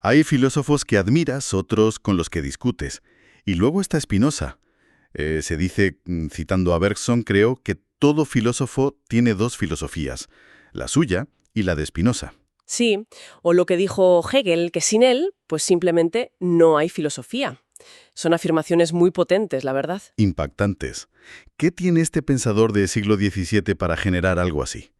Hay filósofos que admiras, otros con los que discutes. Y luego está Spinoza. Se dice, citando a Bergson, creo, que todo filósofo tiene dos filosofías, la suya y la de Spinoza. Sí, o lo que dijo Hegel, que sin él, pues simplemente no hay filosofía. Son afirmaciones muy potentes, la verdad. Impactantes. ¿Qué tiene este pensador del siglo XVII para generar algo así?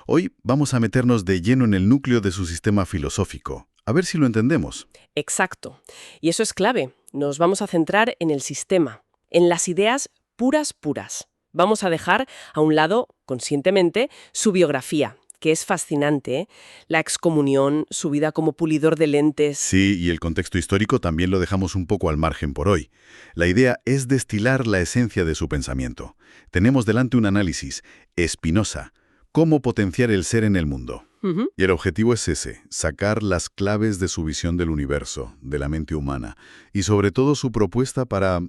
Hoy vamos a meternos de lleno en el núcleo de su sistema filosófico. A ver si lo entendemos. Exacto. Y eso es clave. Nos vamos a centrar en el sistema, en las ideas puras puras. Vamos a dejar a un lado, conscientemente, su biografía, que es fascinante, ¿eh? La excomunión, su vida como pulidor de lentes. Sí, y el contexto histórico también lo dejamos un poco al margen por hoy. La idea es destilar la esencia de su pensamiento. Tenemos delante un análisis, Spinoza, cómo potenciar el ser en el mundo. Ujú. Y el objetivo es ese, sacar las claves de su visión del universo, de la mente humana, y sobre todo su propuesta para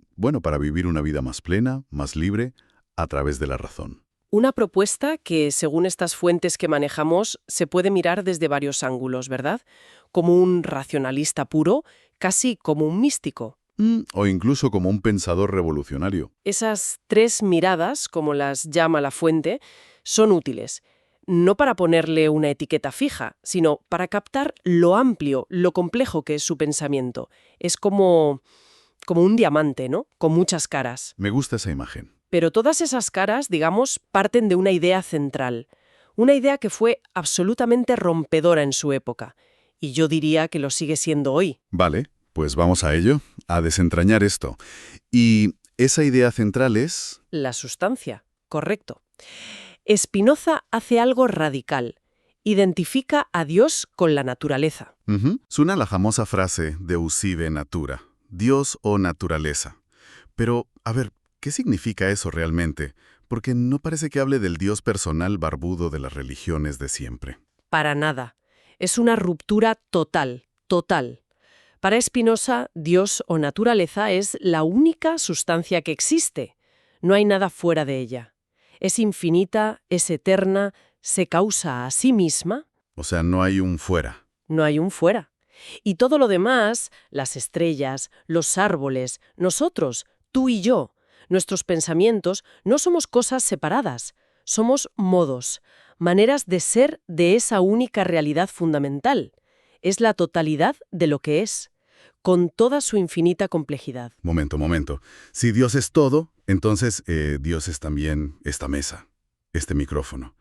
vivir una vida más plena, más libre, a través de la razón. Una propuesta que, según estas fuentes que manejamos, se puede mirar desde varios ángulos, ¿verdad? Como un racionalista puro, casi como un místico. O incluso como un pensador revolucionario. Esas tres miradas, como las llama la fuente, son útiles, no para ponerle una etiqueta fija, sino para captar lo amplio, lo complejo que es su pensamiento. Es como un diamante, ¿no? Con muchas caras. Me gusta esa imagen. Pero todas esas caras, digamos, parten de una idea central. Una idea que fue absolutamente rompedora en su época. Y yo diría que lo sigue siendo hoy. Vale, pues vamos a ello, a desentrañar esto. Y esa idea central es... La sustancia, correcto. Spinoza hace algo radical. Identifica a Dios con la naturaleza. Suena la famosa frase de usive natura, Dios o naturaleza. Pero, a ver, ¿qué significa eso realmente? Porque no parece que hable del Dios personal barbudo de las religiones de siempre. Para nada. Es una ruptura total, total. Para Spinoza, Dios o naturaleza es la única sustancia que existe. No hay nada fuera de ella. Es infinita, es eterna, se causa a sí misma. O sea, no hay un fuera. No hay un fuera. Y todo lo demás, las estrellas, los árboles, nosotros, tú y yo, nuestros pensamientos, no somos cosas separadas. Somos modos, maneras de ser de esa única realidad fundamental. Es la totalidad de lo que es, con toda su infinita complejidad. Momento. Si Dios es todo, entonces Dios es también esta mesa, este micrófono.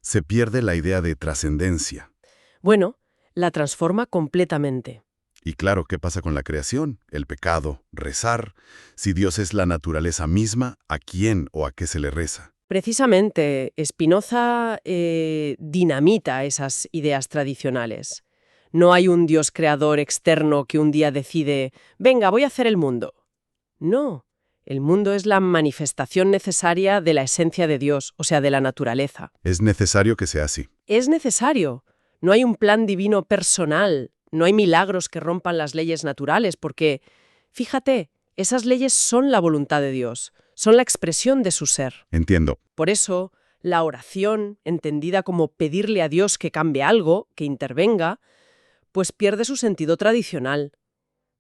Se pierde la idea de trascendencia. Bueno, la transforma completamente. Y claro, ¿qué pasa con la creación? El pecado, rezar. Si Dios es la naturaleza misma, ¿a quién o a qué se le reza? Precisamente, Spinoza dinamita esas ideas tradicionales. No hay un Dios creador externo que un día decide, venga, voy a hacer el mundo. No, el mundo es la manifestación necesaria de la esencia de Dios, o sea, de la naturaleza. Es necesario que sea así. Es necesario. No hay un plan divino personal, no hay milagros que rompan las leyes naturales, porque, fíjate, esas leyes son la voluntad de Dios, son la expresión de su ser. Entiendo. Por eso, la oración, entendida como pedirle a Dios que cambie algo, que intervenga, pues pierde su sentido tradicional.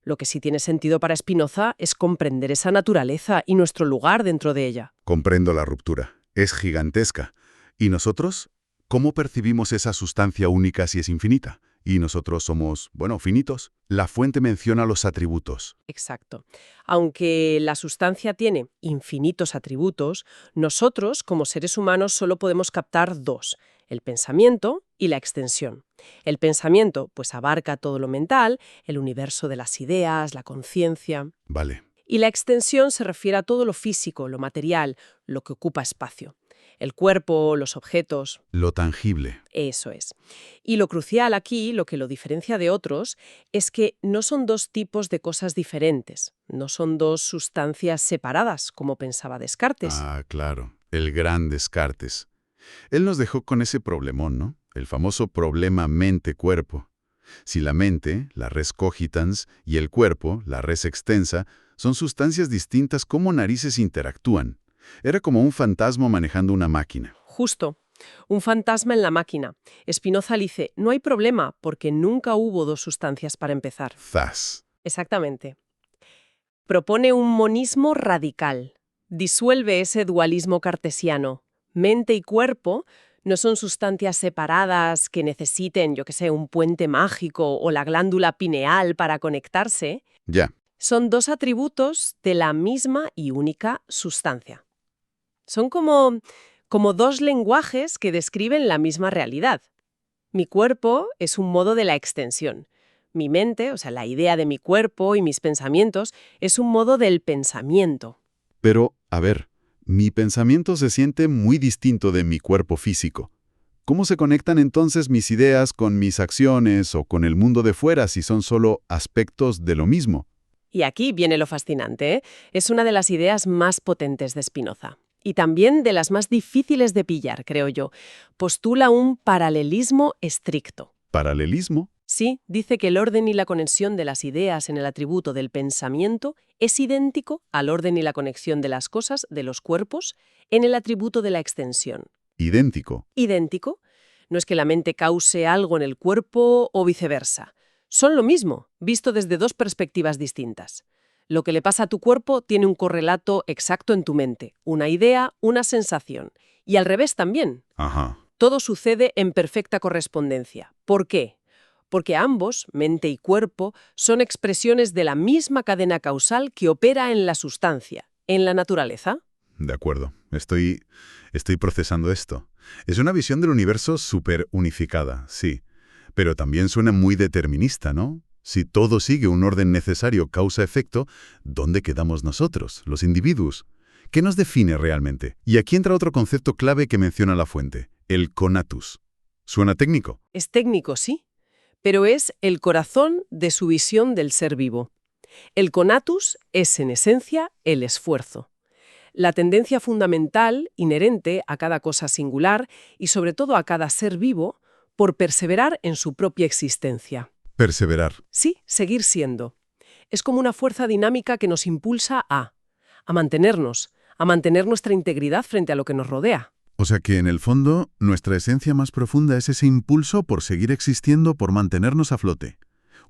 Lo que sí tiene sentido para Spinoza es comprender esa naturaleza y nuestro lugar dentro de ella. Comprendo la ruptura. Es gigantesca. ¿Y nosotros? ¿Cómo percibimos esa sustancia única si es infinita? Y nosotros somos, finitos. La fuente menciona los atributos. Exacto. Aunque la sustancia tiene infinitos atributos, nosotros, como seres humanos, solo podemos captar dos: el pensamiento y la extensión. El pensamiento, pues, abarca todo lo mental, el universo de las ideas, la conciencia. Vale. Y la extensión se refiere a todo lo físico, lo material, lo que ocupa espacio. El cuerpo, los objetos. Lo tangible. Eso es. Y lo crucial aquí, lo que lo diferencia de otros, es que no son dos tipos de cosas diferentes, no son dos sustancias separadas, como pensaba Descartes. Ah, claro. El gran Descartes. Él nos dejó con ese problemón, ¿no? El famoso problema mente-cuerpo. Si la mente, la res cogitans, y el cuerpo, la res extensa, son sustancias distintas, ¿cómo narices interactúan? Era como un fantasma manejando una máquina. Justo. Un fantasma en la máquina. Spinoza dice, no hay problema, porque nunca hubo dos sustancias para empezar. Zas. Exactamente. Propone un monismo radical. Disuelve ese dualismo cartesiano. Mente y cuerpo no son sustancias separadas que necesiten, yo qué sé, un puente mágico o la glándula pineal para conectarse. Ya. Son dos atributos de la misma y única sustancia. Son como dos lenguajes que describen la misma realidad. Mi cuerpo es un modo de la extensión. Mi mente, o sea, la idea de mi cuerpo y mis pensamientos, es un modo del pensamiento. Pero, a ver, mi pensamiento se siente muy distinto de mi cuerpo físico. ¿Cómo se conectan entonces mis ideas con mis acciones o con el mundo de fuera si son solo aspectos de lo mismo? Y aquí viene lo fascinante, ¿eh? Es una de las ideas más potentes de Spinoza. Y también de las más difíciles de pillar, creo yo. Postula un paralelismo estricto. ¿Paralelismo? Sí, dice que el orden y la conexión de las ideas en el atributo del pensamiento es idéntico al orden y la conexión de las cosas, de los cuerpos, en el atributo de la extensión. Idéntico. ¿Idéntico? No es que la mente cause algo en el cuerpo o viceversa. Son lo mismo, visto desde dos perspectivas distintas. Lo que le pasa a tu cuerpo tiene un correlato exacto en tu mente, una idea, una sensación. Y al revés también. Ajá. Todo sucede en perfecta correspondencia. ¿Por qué? Porque ambos, mente y cuerpo, son expresiones de la misma cadena causal que opera en la sustancia, en la naturaleza. De acuerdo. Estoy procesando esto. Es una visión del universo súper unificada, sí. Pero también suena muy determinista, ¿no? Si todo sigue un orden necesario causa-efecto, ¿dónde quedamos nosotros, los individuos? ¿Qué nos define realmente? Y aquí entra otro concepto clave que menciona la fuente, el conatus. ¿Suena técnico? Es técnico, sí, pero es el corazón de su visión del ser vivo. El conatus es, en esencia, el esfuerzo. La tendencia fundamental, inherente a cada cosa singular y sobre todo a cada ser vivo, por perseverar en su propia existencia. Perseverar. Sí, seguir siendo. Es como una fuerza dinámica que nos impulsa a mantenernos, a mantener nuestra integridad frente a lo que nos rodea. O sea que, en el fondo, nuestra esencia más profunda es ese impulso por seguir existiendo, por mantenernos a flote.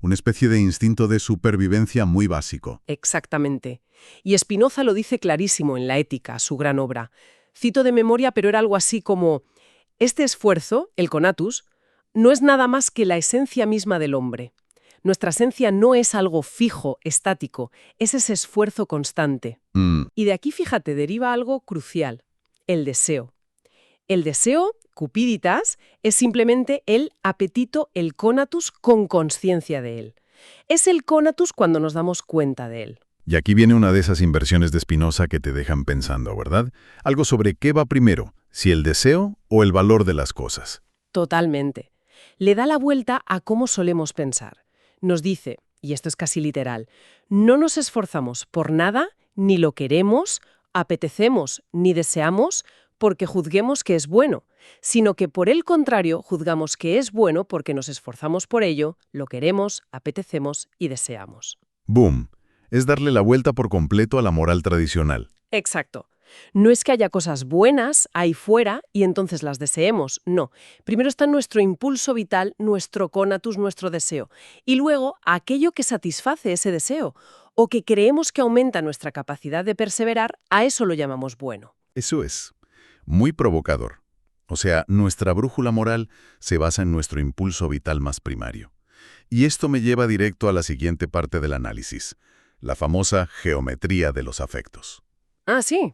Una especie de instinto de supervivencia muy básico. Exactamente. Y Spinoza lo dice clarísimo en La Ética, su gran obra. Cito de memoria, pero era algo así como: este esfuerzo, el conatus, no es nada más que la esencia misma del hombre. Nuestra esencia no es algo fijo, estático, es ese esfuerzo constante. Y de aquí, fíjate, deriva algo crucial, el deseo. El deseo, cupiditas, es simplemente el apetito, el conatus con conciencia de él. Es el conatus cuando nos damos cuenta de él. Y aquí viene una de esas inversiones de Spinoza que te dejan pensando, ¿verdad? Algo sobre qué va primero, si el deseo o el valor de las cosas. Totalmente. Le da la vuelta a cómo solemos pensar. Nos dice, y esto es casi literal, no nos esforzamos por nada, ni lo queremos, apetecemos, ni deseamos, porque juzguemos que es bueno, sino que por el contrario juzgamos que es bueno porque nos esforzamos por ello, lo queremos, apetecemos y deseamos. ¡Boom! Es darle la vuelta por completo a la moral tradicional. Exacto. No es que haya cosas buenas ahí fuera y entonces las deseemos, no. Primero está nuestro impulso vital, nuestro conatus, nuestro deseo. Y luego aquello que satisface ese deseo o que creemos que aumenta nuestra capacidad de perseverar, a eso lo llamamos bueno. Eso es. Muy provocador. O sea, nuestra brújula moral se basa en nuestro impulso vital más primario. Y esto me lleva directo a la siguiente parte del análisis, la famosa geometría de los afectos. Ah, sí.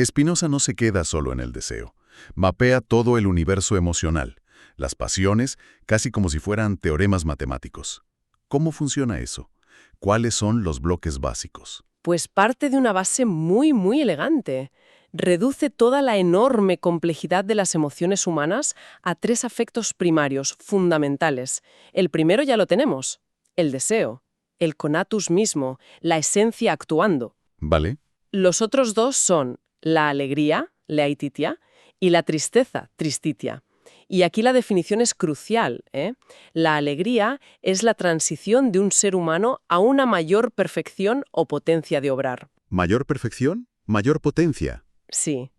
Spinoza no se queda solo en el deseo. Mapea todo el universo emocional, las pasiones, casi como si fueran teoremas matemáticos. ¿Cómo funciona eso? ¿Cuáles son los bloques básicos? Pues parte de una base muy elegante. Reduce toda la enorme complejidad de las emociones humanas a tres afectos primarios, fundamentales. El primero ya lo tenemos, el deseo, el conatus mismo, la esencia actuando. ¿Vale? Los otros dos son la alegría, leaititia, y la tristeza, tristitia. Y aquí la definición es crucial, ¿eh? La alegría es la transición de un ser humano a una mayor perfección o potencia de obrar. ¿Mayor perfección? ¿Mayor potencia? Sí.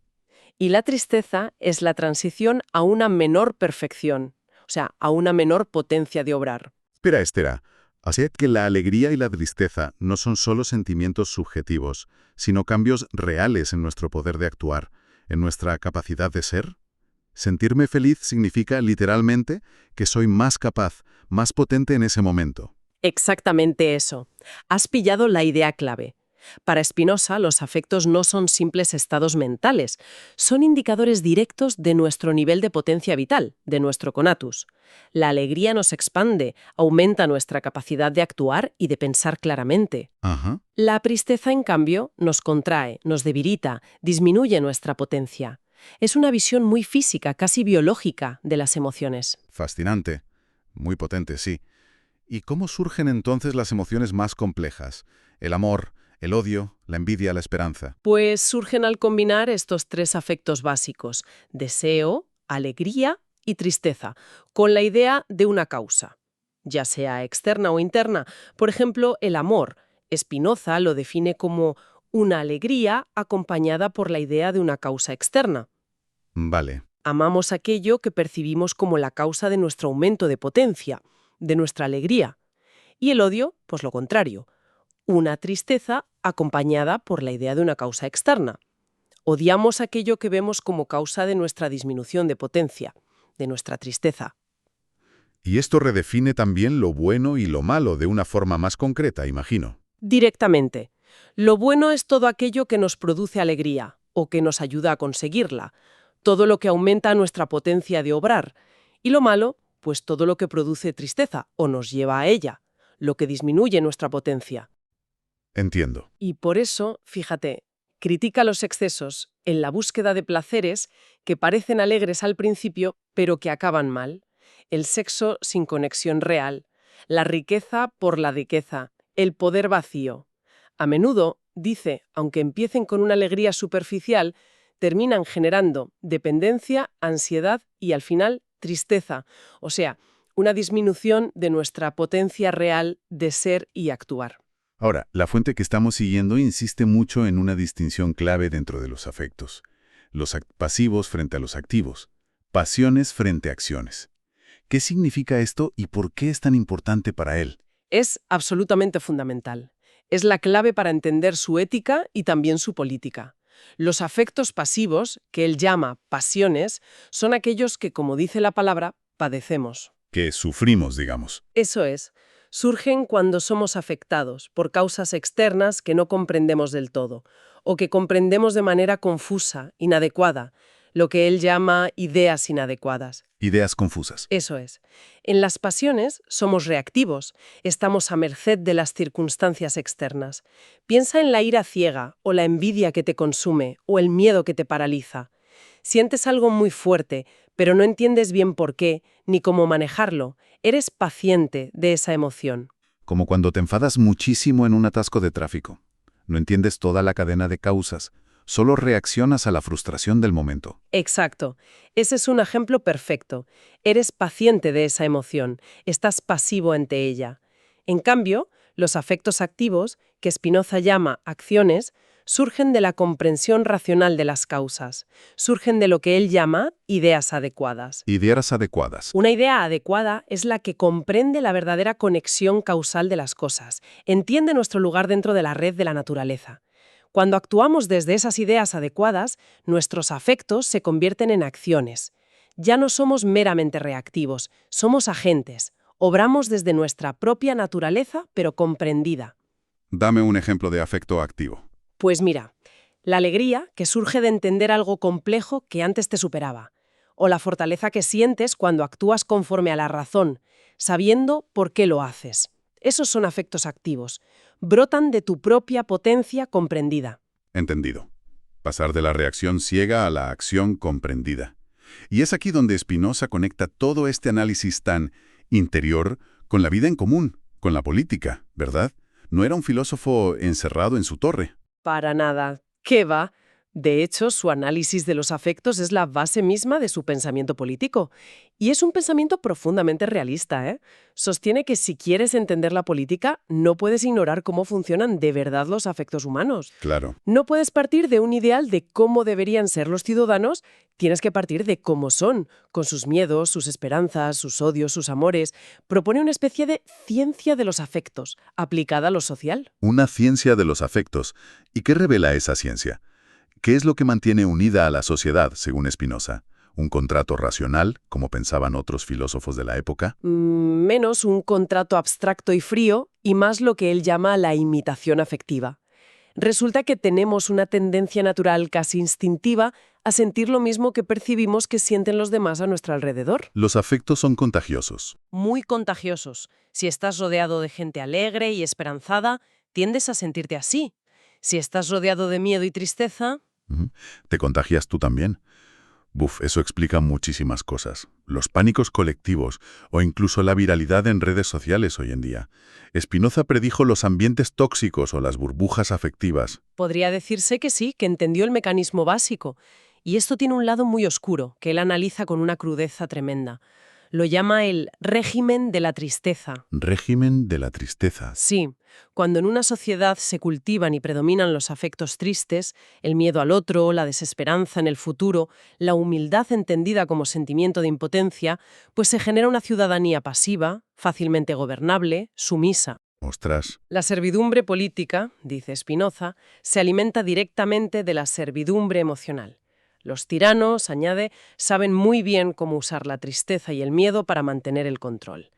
Y la tristeza es la transición a una menor perfección, o sea, a una menor potencia de obrar. Espera, Esther, así que la alegría y la tristeza no son solo sentimientos subjetivos, sino cambios reales en nuestro poder de actuar, en nuestra capacidad de ser. Sentirme feliz significa literalmente que soy más capaz, más potente en ese momento. Exactamente eso. Has pillado la idea clave. Para Spinoza, los afectos no son simples estados mentales, son indicadores directos de nuestro nivel de potencia vital, de nuestro conatus. La alegría nos expande, aumenta nuestra capacidad de actuar y de pensar claramente. Ajá. La tristeza, en cambio, nos contrae, nos debilita, disminuye nuestra potencia. Es una visión muy física, casi biológica, de las emociones. Fascinante. Muy potente, sí. ¿Y cómo surgen entonces las emociones más complejas? El amor, el odio, la envidia, la esperanza. Pues surgen al combinar estos tres afectos básicos: deseo, alegría y tristeza, con la idea de una causa, ya sea externa o interna. Por ejemplo, el amor. Spinoza lo define como una alegría acompañada por la idea de una causa externa. Vale. Amamos aquello que percibimos como la causa de nuestro aumento de potencia, de nuestra alegría. Y el odio, pues lo contrario, una tristeza acompañada por la idea de una causa externa. Odiamos aquello que vemos como causa de nuestra disminución de potencia, de nuestra tristeza. Y esto redefine también lo bueno y lo malo de una forma más concreta, imagino. Directamente. Lo bueno es todo aquello que nos produce alegría o que nos ayuda a conseguirla, todo lo que aumenta nuestra potencia de obrar. Y lo malo, pues todo lo que produce tristeza o nos lleva a ella, lo que disminuye nuestra potencia. Entiendo. Y por eso, fíjate, critica los excesos en la búsqueda de placeres que parecen alegres al principio, pero que acaban mal. El sexo sin conexión real, la riqueza por la riqueza, el poder vacío. A menudo, dice, aunque empiecen con una alegría superficial, terminan generando dependencia, ansiedad y, al final, tristeza, o sea, una disminución de nuestra potencia real de ser y actuar. Ahora, la fuente que estamos siguiendo insiste mucho en una distinción clave dentro de los afectos. Los pasivos frente a los activos. Pasiones frente a acciones. ¿Qué significa esto y por qué es tan importante para él? Es absolutamente fundamental. Es la clave para entender su ética y también su política. Los afectos pasivos, que él llama pasiones, son aquellos que, como dice la palabra, padecemos. Que sufrimos, digamos. Eso es. Surgen cuando somos afectados por causas externas que no comprendemos del todo, o que comprendemos de manera confusa, inadecuada, lo que él llama ideas inadecuadas. Ideas confusas. Eso es. En las pasiones somos reactivos, estamos a merced de las circunstancias externas. Piensa en la ira ciega, o la envidia que te consume, o el miedo que te paraliza. Sientes algo muy fuerte, pero no entiendes bien por qué, ni cómo manejarlo. Eres paciente de esa emoción. Como cuando te enfadas muchísimo en un atasco de tráfico. No entiendes toda la cadena de causas, solo reaccionas a la frustración del momento. Exacto. Ese es un ejemplo perfecto. Eres paciente de esa emoción, estás pasivo ante ella. En cambio, los afectos activos, que Spinoza llama acciones, surgen de la comprensión racional de las causas, surgen de lo que él llama ideas adecuadas. Ideas adecuadas. Una idea adecuada es la que comprende la verdadera conexión causal de las cosas, entiende nuestro lugar dentro de la red de la naturaleza. Cuando actuamos desde esas ideas adecuadas, nuestros afectos se convierten en acciones. Ya no somos meramente reactivos, somos agentes. Obramos desde nuestra propia naturaleza, pero comprendida. Dame un ejemplo de afecto activo. Pues mira, la alegría que surge de entender algo complejo que antes te superaba, o la fortaleza que sientes cuando actúas conforme a la razón, sabiendo por qué lo haces. Esos son afectos activos. Brotan de tu propia potencia comprendida. Entendido. Pasar de la reacción ciega a la acción comprendida. Y es aquí donde Spinoza conecta todo este análisis tan interior con la vida en común, con la política, ¿verdad? No era un filósofo encerrado en su torre. Para nada. ¿Qué va? De hecho, su análisis de los afectos es la base misma de su pensamiento político. Y es un pensamiento profundamente realista, ¿eh? Sostiene que si quieres entender la política, no puedes ignorar cómo funcionan de verdad los afectos humanos. Claro. No puedes partir de un ideal de cómo deberían ser los ciudadanos, tienes que partir de cómo son, con sus miedos, sus esperanzas, sus odios, sus amores. Propone una especie de ciencia de los afectos, aplicada a lo social. Una ciencia de los afectos. ¿Y qué revela esa ciencia? ¿Qué es lo que mantiene unida a la sociedad, según Spinoza? ¿Un contrato racional, como pensaban otros filósofos de la época? Menos un contrato abstracto y frío, y más lo que él llama la imitación afectiva. Resulta que tenemos una tendencia natural casi instintiva a sentir lo mismo que percibimos que sienten los demás a nuestro alrededor. Los afectos son contagiosos. Muy contagiosos. Si estás rodeado de gente alegre y esperanzada, tiendes a sentirte así. Si estás rodeado de miedo y tristeza... Ujú. ¿Te contagias tú también? Eso explica muchísimas cosas. Los pánicos colectivos o incluso la viralidad en redes sociales hoy en día. Spinoza predijo los ambientes tóxicos o las burbujas afectivas. Podría decirse que sí, que entendió el mecanismo básico. Y esto tiene un lado muy oscuro, que él analiza con una crudeza tremenda. Lo llama el régimen de la tristeza. Régimen de la tristeza. Sí, cuando en una sociedad se cultivan y predominan los afectos tristes, el miedo al otro, la desesperanza en el futuro, la humildad entendida como sentimiento de impotencia, pues se genera una ciudadanía pasiva, fácilmente gobernable, sumisa. Ostras. La servidumbre política, dice Spinoza, se alimenta directamente de la servidumbre emocional. Los tiranos, añade, saben muy bien cómo usar la tristeza y el miedo para mantener el control.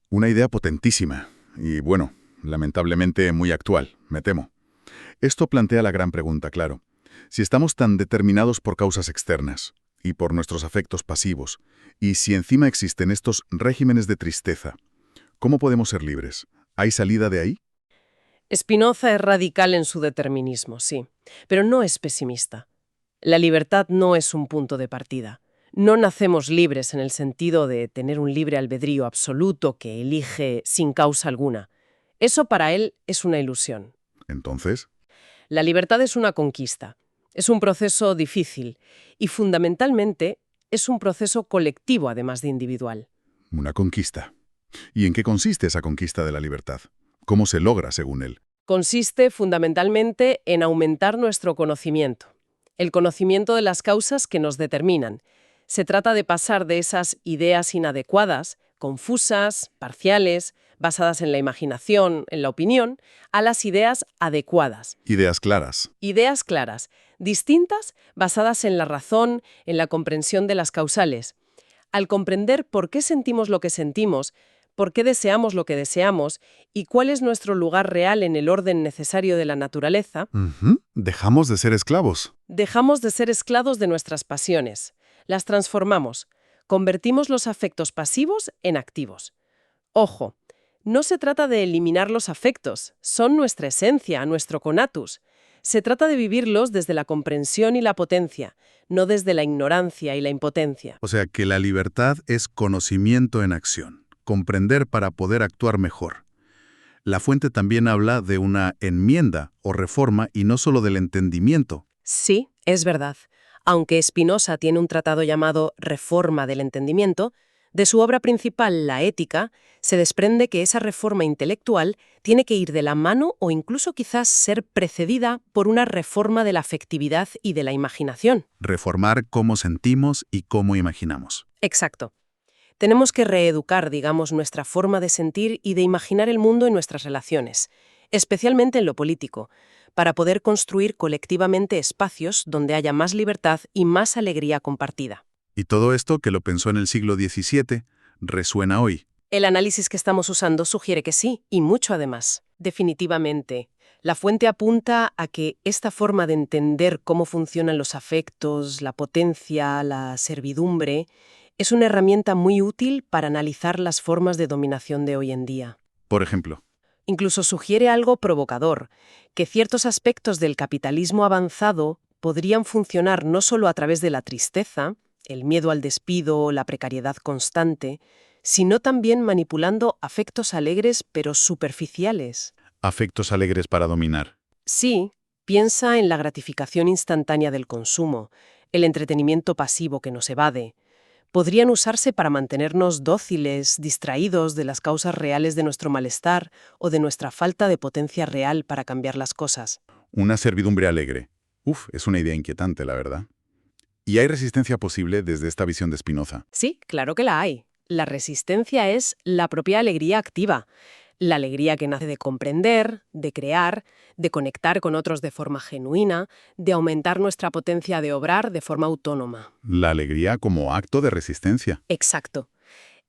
Una idea potentísima y, bueno, lamentablemente muy actual, me temo. Esto plantea la gran pregunta, claro. Si estamos tan determinados por causas externas y por nuestros afectos pasivos, y si encima existen estos regímenes de tristeza, ¿cómo podemos ser libres? ¿Hay salida de ahí? Spinoza es radical en su determinismo, sí, pero no es pesimista. La libertad no es un punto de partida. No nacemos libres en el sentido de tener un libre albedrío absoluto que elige sin causa alguna. Eso para él es una ilusión. Entonces, La libertad es una conquista. Es un proceso difícil y fundamentalmente es un proceso colectivo además de individual. una conquista. ¿Y en qué consiste esa conquista de la libertad? ¿Cómo se logra, según él? Consiste fundamentalmente en aumentar nuestro conocimiento. El conocimiento de las causas que nos determinan. Se trata de pasar de esas ideas inadecuadas, confusas, parciales, basadas en la imaginación, en la opinión, a las ideas adecuadas. Ideas claras. Ideas claras, distintas, basadas en la razón, en la comprensión de las causales. Al comprender por qué sentimos lo que sentimos, por qué deseamos lo que deseamos y cuál es nuestro lugar real en el orden necesario de la naturaleza, Dejamos de ser esclavos. dejamos de ser esclavos de nuestras pasiones. Las transformamos. Convertimos los afectos pasivos en activos. Ojo, no se trata de eliminar los afectos, son nuestra esencia, nuestro conatus. Se trata de vivirlos desde la comprensión y la potencia, no desde la ignorancia y la impotencia. O sea que la libertad es conocimiento en acción, comprender para poder actuar mejor. La fuente también habla de una enmienda o reforma y no solo del entendimiento. Sí, es verdad. Aunque Spinoza tiene un tratado llamado Reforma del Entendimiento, de su obra principal, La Ética, se desprende que esa reforma intelectual tiene que ir de la mano o incluso quizás ser precedida por una reforma de la afectividad y de la imaginación. Reformar cómo sentimos y cómo imaginamos. Exacto. Tenemos que reeducar, digamos, nuestra forma de sentir y de imaginar el mundo en nuestras relaciones, especialmente en lo político, para poder construir colectivamente espacios donde haya más libertad y más alegría compartida. Y todo esto, que lo pensó en el siglo XVII, resuena hoy. El análisis que estamos usando sugiere que sí, y mucho además. Definitivamente. La fuente apunta a que esta forma de entender cómo funcionan los afectos, la potencia, la servidumbre, es una herramienta muy útil para analizar las formas de dominación de hoy en día. Por ejemplo, Incluso sugiere algo provocador, que ciertos aspectos del capitalismo avanzado podrían funcionar no solo a través de la tristeza, el miedo al despido, la precariedad constante, sino también manipulando afectos alegres pero superficiales. afectos alegres para dominar. Sí, Piensa en la gratificación instantánea del consumo, el entretenimiento pasivo que nos evade. Podrían usarse para mantenernos dóciles, distraídos de las causas reales de nuestro malestar o de nuestra falta de potencia real para cambiar las cosas. Una servidumbre alegre. Uf, es una idea inquietante, la verdad. ¿Y hay resistencia posible desde esta visión de Spinoza? Sí, claro que la hay. La resistencia es la propia alegría activa. La alegría que nace de comprender, de crear, de conectar con otros de forma genuina, de aumentar nuestra potencia de obrar de forma autónoma. La alegría como acto de resistencia. Exacto.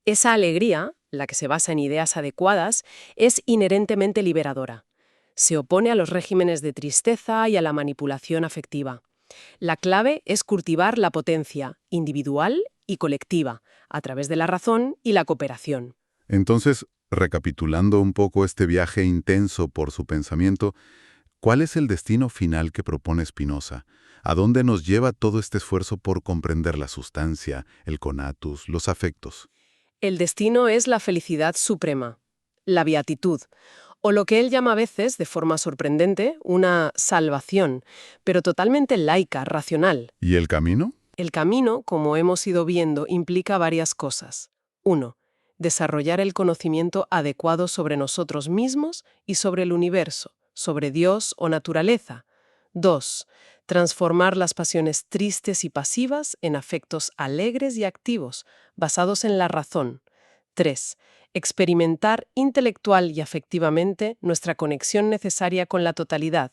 Esa alegría, la que se basa en ideas adecuadas, es inherentemente liberadora. Se opone a los regímenes de tristeza y a la manipulación afectiva. La clave es cultivar la potencia individual y colectiva, a través de la razón y la cooperación. Entonces, recapitulando un poco este viaje intenso por su pensamiento, ¿cuál es el destino final que propone Spinoza? ¿A dónde nos lleva todo este esfuerzo por comprender la sustancia, el conatus, los afectos? El destino es la felicidad suprema, la beatitud, o lo que él llama a veces, de forma sorprendente, una salvación, pero totalmente laica, racional. ¿Y el camino? El camino, como hemos ido viendo, implica varias cosas. 1. Desarrollar el conocimiento adecuado sobre nosotros mismos y sobre el universo, sobre Dios o naturaleza. 2. Transformar las pasiones tristes y pasivas en afectos alegres y activos, basados en la razón. 3. Experimentar intelectual y afectivamente nuestra conexión necesaria con la totalidad,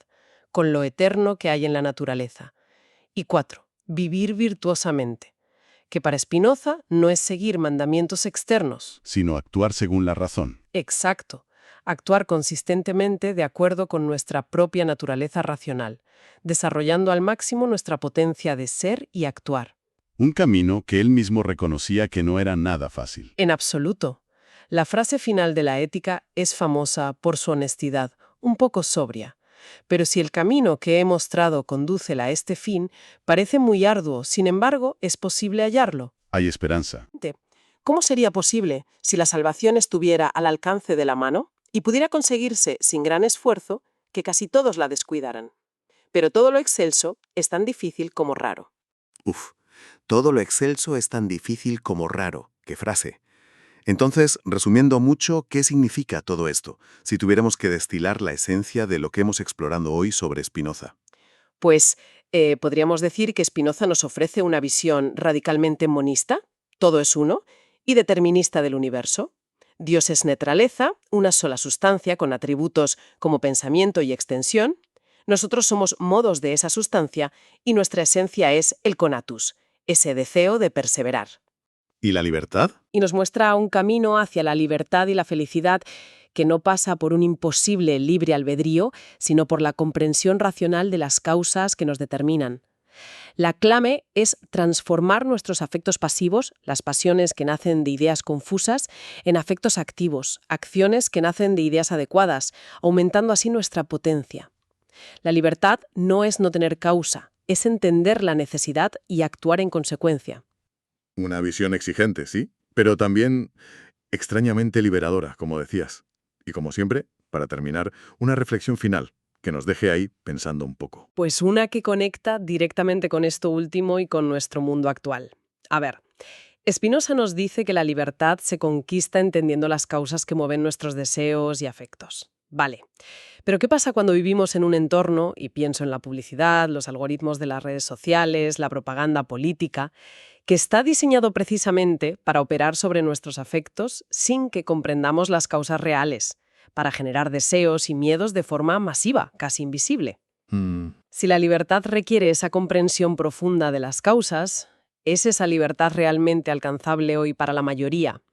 con lo eterno que hay en la naturaleza. Y 4. Vivir virtuosamente, que para Spinoza no es seguir mandamientos externos. Sino actuar según la razón. Exacto. Actuar consistentemente de acuerdo con nuestra propia naturaleza racional, desarrollando al máximo nuestra potencia de ser y actuar. Un camino que él mismo reconocía que no era nada fácil. En absoluto. La frase final de la ética es famosa por su honestidad, un poco sobria. Pero si el camino que he mostrado condúcela a este fin, parece muy arduo, sin embargo, es posible hallarlo. Hay esperanza. ¿Cómo sería posible si la salvación estuviera al alcance de la mano y pudiera conseguirse sin gran esfuerzo que casi todos la descuidaran? Pero todo lo excelso es tan difícil como raro. Todo lo excelso es tan difícil como raro. ¡Qué frase! Entonces, resumiendo mucho, ¿qué significa todo esto, si tuviéramos que destilar la esencia de lo que hemos explorado hoy sobre Spinoza? Pues podríamos decir que Spinoza nos ofrece una visión radicalmente monista, todo es uno, y determinista del universo. Dios es naturaleza, una sola sustancia con atributos como pensamiento y extensión. Nosotros somos modos de esa sustancia y nuestra esencia es el conatus, ese deseo de perseverar. ¿Y la libertad? Y nos muestra un camino hacia la libertad y la felicidad que no pasa por un imposible libre albedrío, sino por la comprensión racional de las causas que nos determinan. La clave es transformar nuestros afectos pasivos, las pasiones que nacen de ideas confusas, en afectos activos, acciones que nacen de ideas adecuadas, aumentando así nuestra potencia. La libertad no es no tener causa, es entender la necesidad y actuar en consecuencia. Una visión exigente, sí, pero también extrañamente liberadora, como decías. Y como siempre, para terminar, una reflexión final que nos deje ahí pensando un poco. Pues una que conecta directamente con esto último y con nuestro mundo actual. A ver, Spinoza nos dice que la libertad se conquista entendiendo las causas que mueven nuestros deseos y afectos. Vale, pero ¿qué pasa cuando vivimos en un entorno, y pienso en la publicidad, los algoritmos de las redes sociales, la propaganda política, que está diseñado precisamente para operar sobre nuestros afectos sin que comprendamos las causas reales, para generar deseos y miedos de forma masiva, casi invisible? Si la libertad requiere esa comprensión profunda de las causas, ¿es esa libertad realmente alcanzable hoy para la mayoría?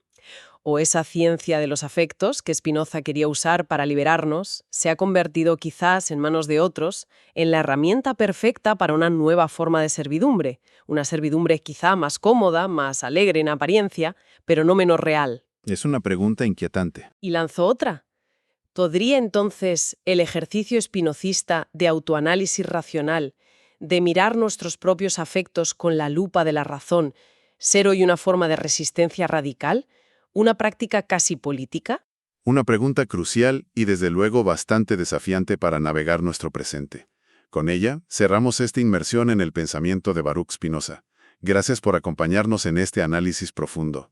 ¿O esa ciencia de los afectos que Spinoza quería usar para liberarnos se ha convertido quizás en manos de otros en la herramienta perfecta para una nueva forma de servidumbre? Una servidumbre quizá más cómoda, más alegre en apariencia, pero no menos real. Es una pregunta inquietante. Y lanzó otra. ¿Podría entonces el ejercicio spinocista de autoanálisis racional, de mirar nuestros propios afectos con la lupa de la razón, ser hoy una forma de resistencia radical? ¿Una práctica casi política? Una pregunta crucial y desde luego bastante desafiante para navegar nuestro presente. Con ella, cerramos esta inmersión en el pensamiento de Baruch Spinoza. Gracias por acompañarnos en este análisis profundo.